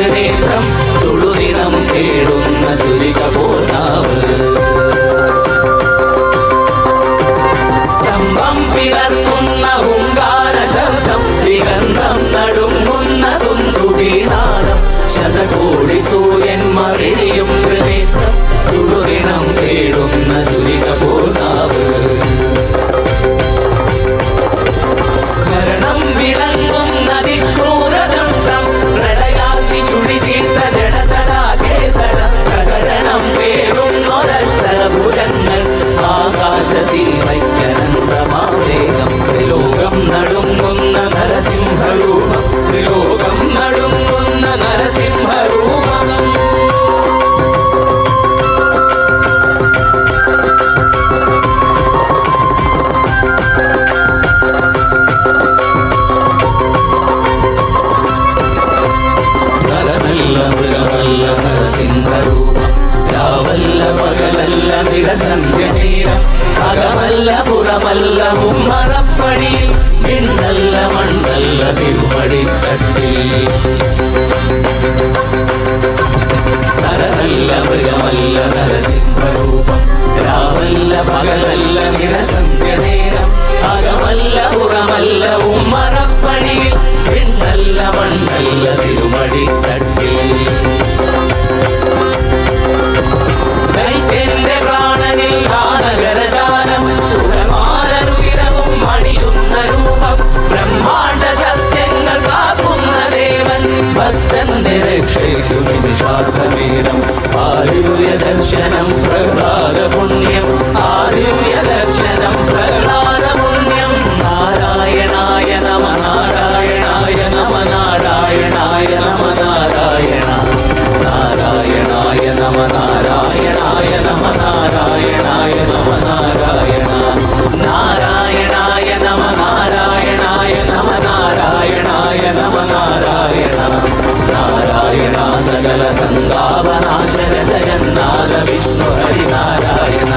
നേത്രം ചുടുദിനം തേടുന്ന ചുരിക പോലാവ് സ്തംഭം പിളർത്തുന്ന ഹുങ്കാര ശബ്ദം ദിഗന്ധം നടുങ്ങുന്ന തുന്തുകീനാദം ശതകോടി സൂര്യന്മാരെയും നേത്രം ചുടുദിനം തേടുന്ന ചുരിക പോലാവ് മരണം വിളങ്ങുന്ന ദിക്രൂരദംഷ്ടം പ്രളയാഗ്നി ചുഴി തീർത്ത ജഡസടാകേസരം പ്രകടനം പേരുന്നൊരഷ്ടഭുജങ്ങൾ ആകാശസീമയ്ക്കനന്തമാവേഗം ത്രിലോകം നടുങ്ങുന്ന നരസിംഹരൂപം ത്രിലോകം നടുങ്ങുന്ന നരസിംഹരൂപം മൃഗമല്ല നരസിംഹരൂപം രാവല്ല പകലല്ല നിരസന്ധ്യനേരം അകമല്ല പുറമല്ല ഉമ്മറപ്പടിയിൽ വിണ്ണല്ല മണ്ണല്ല തിരുമടിത്തട്ടിൽ നരനല്ല മൃഗമല്ല നരസിംഹരൂപം രാവല്ല പകലല്ല നിരസന്ധ്യനേരം അകമല്ല പുറമല്ല ഉമ്മറപ്പടിയിൽ വിണ്ണല്ല മണ്ണല്ല തിരുമടിത്തട്ടിൽ ദൈത്യന്റെ പ്രാണനിൽ ആനഗരജാലം തുലമാലരുകിരവും മണിയുന്ന രൂപം ബ്രഹ്മാണ്ഡ സത്യങ്ങൾ കാക്കുന്ന ദേവൻ ഭക്തന്റെ രക്ഷയ്ക്കു നിമിഷാർത്ഥനേരം ആരുയ ദർശനം പ്രഹ്ലാദ പുണ്യം ആരുയ ദർശനം പ്രഹ്ലാദ പുണ്യം നാരായണായ നമ നാരായണായ നമ നാരായണായ നമ നാരായണ നാരായണായ നമ നാരായണായ നമ നാരായണായ നമ നാരായണ നാരായണായ നമ നാരായണായ നമ നാരായണായ നമ നാരായണ നാരായണ സകല സന്താപനാശന ജഗന്നാഥ വിഷ്ണു ഹരിനാരായണ